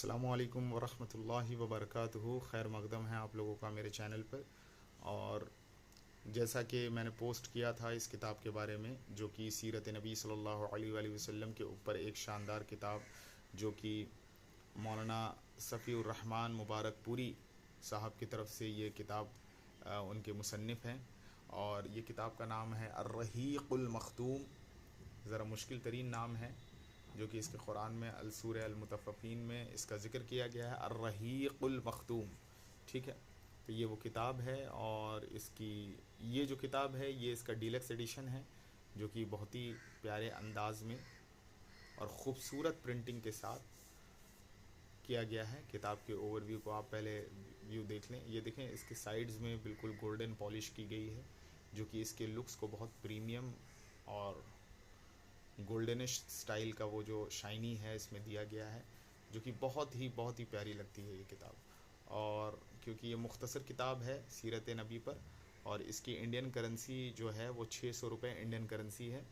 अस्सलामुअलैकुम वरहमतुल्लाहि वबरकातुहू। खैर मकदम है आप लोगों का मेरे चैनल पर। और जैसा कि मैंने पोस्ट किया था इस किताब के बारे में, जो कि सीरत नबी सल्लल्लाहु अलैहि वसल्लम के ऊपर एक शानदार किताब, जो कि मौलाना सफ़ीउर रहमान मुबारकपुरी साहब की तरफ से ये किताब उनके मुसन्निफ़ हैं। और ये किताब का नाम है अर्रहीक़ुल मख़तूम। ज़रा मुश्किल तरीन नाम है, जो कि इसके कुरान में सूरह अल-मुतफ़्फ़िफ़ीन में इसका ज़िक्र किया गया है, अर्रहीक़ुल मख़तूम। ठीक है, तो ये वो किताब है। और इसकी ये जो किताब है ये इसका डीलक्स एडिशन है, जो कि बहुत ही प्यारे अंदाज में और ख़ूबसूरत प्रिंटिंग के साथ किया गया है। किताब के ओवरव्यू को आप पहले व्यू देख लें। ये देखें, इसके साइड्स में बिल्कुल गोल्डन पॉलिश की गई है, जो कि इसके लुक्स को बहुत प्रीमियम और गोल्डनिश स्टाइल का वो जो शाइनी है इसमें दिया गया है, जो कि बहुत ही प्यारी लगती है ये किताब। और क्योंकि ये मुख्तसर किताब है सीरत नबी पर, और इसकी इंडियन करेंसी जो है वो 600 रुपये इंडियन करेंसी है।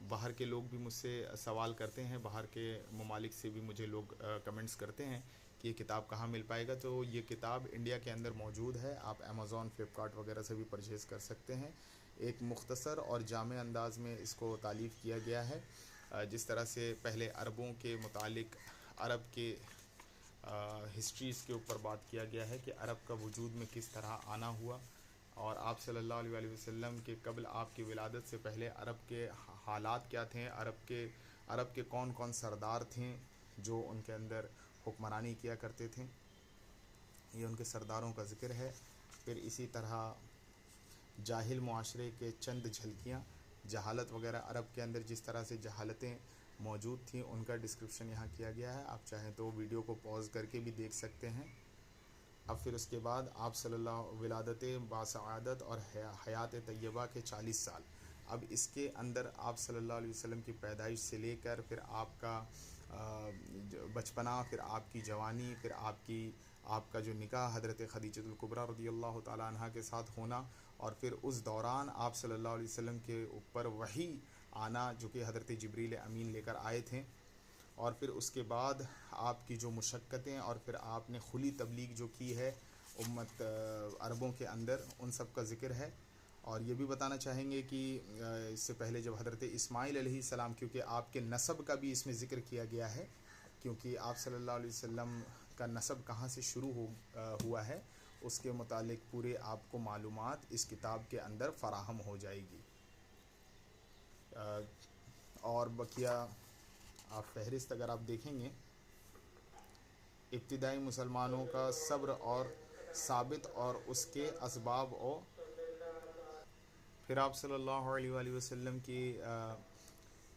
बाहर के लोग भी मुझसे सवाल करते हैं, बाहर के ममालिक से भी मुझे लोग कमेंट्स करते हैं कि ये किताब कहाँ मिल पाएगा। तो ये किताब इंडिया के अंदर मौजूद है, आप अमेज़ॉन, फ़्लिपकार्ट वगैरह से भी परचेज़ कर सकते हैं। एक मुख्तसर और जामे अंदाज में इसको तालीफ़ किया गया है। जिस तरह से पहले अरबों के मुतालिक अरब के हिस्ट्रीज़ के ऊपर बात किया गया है कि अरब का वजूद में किस तरह आना हुआ, और आप सल्लल्लाहु अलैहि वसल्लम के कबल आपकी विलादत से पहले अरब के हालात क्या थे, अरब के कौन कौन सरदार थे जो उनके अंदर हुक्मरानी किया करते थे, ये उनके सरदारों का ज़िक्र है। फिर इसी तरह जाहिल मुआशरे के चंद झलकियाँ, जहालत वगैरह अरब के अंदर जिस तरह से जहालतें मौजूद थी उनका डिस्क्रिप्शन यहाँ किया गया है। आप चाहें तो वीडियो को पॉज करके भी देख सकते हैं। अब फिर उसके बाद आप सल्लल्लाहु विलादत बासआदत और हयात तय्यबा के 40 साल। अब इसके अंदर आप सल्लल्लाहु अलैहि वसल्लम की पैदाइश से लेकर फिर आपका बचपना, फिर आपकी जवानी, फिर आपका जो निकाह हज़रत खदीजतुल कुबरा रज़ियल्लाहु ताला अन्हा के साथ होना, और फिर उस दौरान आप सल्लल्लाहु अलैहि वसल्लम के ऊपर वही आना जो कि हज़रत जिब्रील अमीन लेकर आए थे, और फिर उसके बाद आपकी जो मुशक्क़तें, और फिर आपने खुली तबलीग जो की है उम्मत अरबों के अंदर, उन सब का ज़िक्र है। और ये भी बताना चाहेंगे कि इससे पहले जब हज़रत इस्माईल अलैहिस्सलाम, क्योंकि आपके नसब का भी इसमें ज़िक्र किया गया है, क्योंकि आप सल्लल्लाहु अलैहि वसल्लम का नसब कहाँ से शुरू हुआ है उसके मुतालिक पूरे आपको मालूमात इस किताब के अंदर फ़राहम हो जाएगी। और बकिया आप फहरिस्त अगर आप देखेंगे, इब्तिदाई मुसलमानों का सब्र और साबित और उसके असबाब, और फिर आप सल्लल्लाहु अलैहि वसल्लम की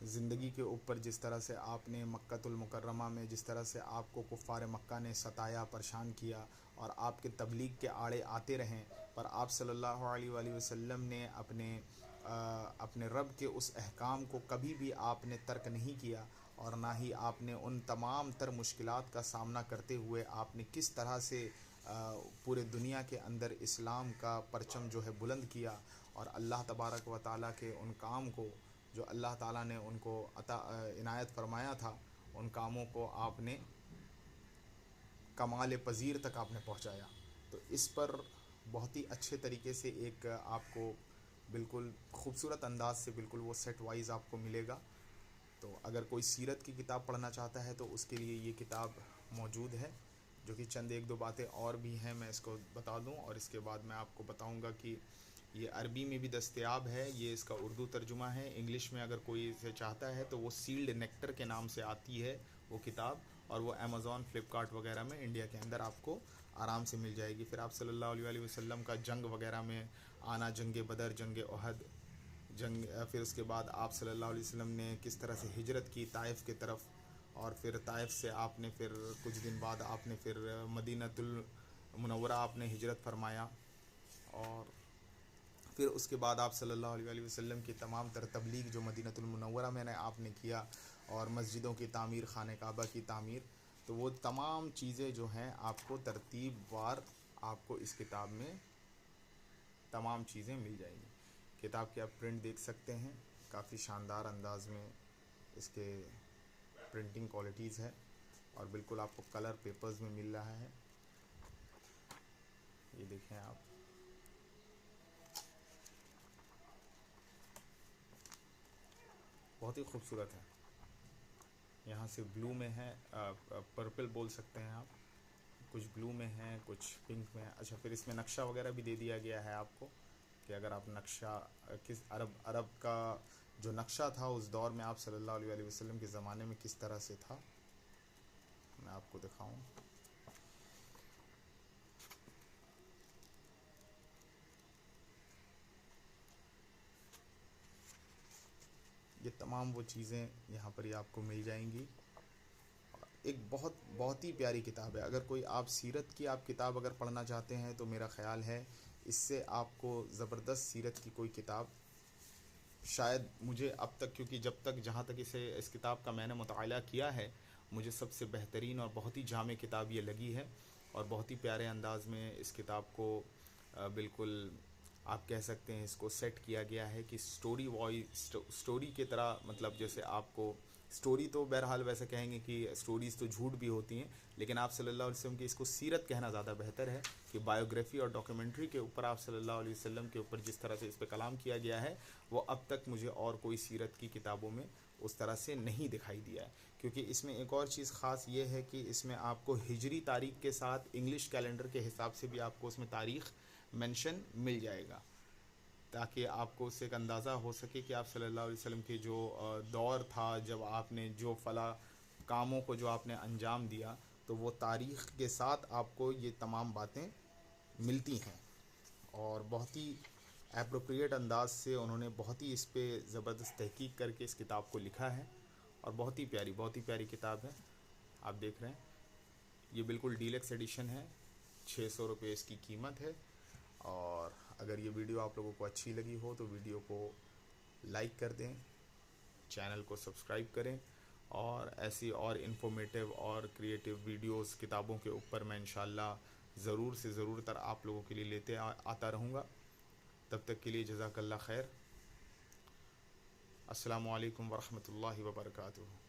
ज़िंदगी के ऊपर जिस तरह से आपने मक्कातुल मुकर्रमा में जिस तरह से आपको कुफ़ार मक्का ने सताया, परेशान किया, और आपके तबलीग के आड़े आते रहें, पर आप सल्लल्लाहु अलैहि वसल्लम ने अपने रब के उस अहकाम को कभी भी आपने तर्क नहीं किया, और ना ही आपने उन तमाम तर मुश्किलात का सामना करते हुए आपने किस तरह से पूरे दुनिया के अंदर इस्लाम का परचम जो है बुलंद किया, और अल्लाह तबारक व ताला के उन काम को जो अल्लाह ताला ने उनको इनायत फरमाया था, उन कामों को आपने कमाल पज़ीर तक आपने पहुंचाया। तो इस पर बहुत ही अच्छे तरीके से एक आपको बिल्कुल ख़ूबसूरत अंदाज से बिल्कुल वो सेट वाइज आपको मिलेगा। तो अगर कोई सीरत की किताब पढ़ना चाहता है तो उसके लिए ये किताब मौजूद है, जो कि चंद एक दो बातें और भी हैं मैं इसको बता दूं, और इसके बाद मैं आपको बताऊंगा कि ये अरबी में भी दस्तयाब है, ये इसका उर्दू तर्जुमा है। इंग्लिश में अगर कोई इसे चाहता है तो वो सील्ड नेक्टर के नाम से आती है वो किताब, और वो अमेज़ॉन, फ़्लिपकार्ट वगैरह में इंडिया के अंदर आपको आराम से मिल जाएगी। फिर आप सल्लल्लाहु अलैहि वसल्लम का जंग वगैरह में आना, जंग बदर, जंग ओहद, फिर उसके बाद आप सल्लल्लाहु अलैहि वसल्लम ने किस तरह से हिजरत की ताइफ़ की तरफ, और फिर ताइफ़ से आपने फिर कुछ दिन बाद आपने फिर मदीनतुल मुनव्वरा आपने हिजरत फरमाया, और फिर उसके बाद आप सल्लल्लाहु अलैहि वसल्लम की तमाम तर तबलीग जो मदीनतुल मुनव्वरा में आपने किया, और मस्जिदों की तामीर, खाने काबा की तामीर, तो वो तमाम चीज़ें जो हैं आपको तरतीब वार आपको इस किताब में तमाम चीज़ें मिल जाएंगी। किताब के आप प्रिंट देख सकते हैं, काफ़ी शानदार अंदाज में इसके प्रिंटिंग क्वालिटीज़ है। और बिल्कुल आपको कलर पेपर्स में मिल रहा है। ये देखें आप, बहुत ही खूबसूरत है। यहाँ से ब्लू में है, पर्पल बोल सकते हैं आप, कुछ ब्लू में है, कुछ पिंक में है। अच्छा, फिर इसमें नक्शा वगैरह भी दे दिया गया है आपको कि अगर आप नक्शा किस अरब का जो नक्शा था उस दौर में आप सल्लल्लाहु अलैहि वसल्लम के ज़माने में किस तरह से था, मैं आपको दिखाऊं। ये तमाम वो चीज़ें यहाँ पर ही आपको मिल जाएंगी। एक बहुत ही प्यारी किताब है। अगर कोई आप सीरत की आप किताब अगर पढ़ना चाहते हैं तो मेरा ख़्याल है इससे आपको ज़बरदस्त सीरत की कोई किताब शायद मुझे अब तक, क्योंकि जब तक जहाँ तक इस किताब का मैंने मुताला किया है, मुझे सबसे बेहतरीन और बहुत ही जामे किताब ये लगी है। और बहुत ही प्यारे अंदाज़ में इस किताब को बिल्कुल आप कह सकते हैं इसको सेट किया गया है कि स्टोरी की तरह, मतलब जैसे आपको स्टोरी तो बहरहाल वैसे कहेंगे कि स्टोरीज़ तो झूठ भी होती हैं, लेकिन आप सल्लल्लाहु अलैहि वसल्लम की इसको सीरत कहना ज़्यादा बेहतर है कि बायोग्राफी और डॉक्यूमेंट्री के ऊपर आप सल्लल्लाहु अलैहि वसल्लम के ऊपर जिस तरह से इस पर कलाम किया गया है वो अब तक मुझे और कोई सीरत की किताबों में उस तरह से नहीं दिखाई दिया है। क्योंकि इसमें एक और चीज़ ख़ास ये है कि इसमें आपको हिजरी तारीख के साथ इंग्लिश कैलेंडर के हिसाब से भी आपको उसमें तारीख़ मेंशन मिल जाएगा, ताकि आपको उससे एक अंदाज़ा हो सके कि आप सल्लल्लाहु अलैहि वसल्लम के जो दौर था, जब आपने जो फला कामों को जो आपने अंजाम दिया, तो वो तारीख़ के साथ आपको ये तमाम बातें मिलती हैं। और बहुत ही एप्रोप्रिएट अंदाज से उन्होंने बहुत ही इस पर ज़बरदस्त तहकीक करके इस किताब को लिखा है। और बहुत ही प्यारी किताब है। आप देख रहे हैं ये बिल्कुल डीलक्स एडिशन है, 600 रुपये इसकी कीमत है। और अगर ये वीडियो आप लोगों को अच्छी लगी हो तो वीडियो को लाइक कर दें, चैनल को सब्सक्राइब करें, और ऐसी और इन्फॉर्मेटिव और क्रिएटिव वीडियोस किताबों के ऊपर मैं इंशाल्लाह ज़रूर से ज़रूर तर आप लोगों के लिए लेते आता रहूँगा। तब तक के लिए जज़ाकल्लाह खैर। अस्सलामु अलैकुम वरहमतुल्लाहि वबरकातुहू।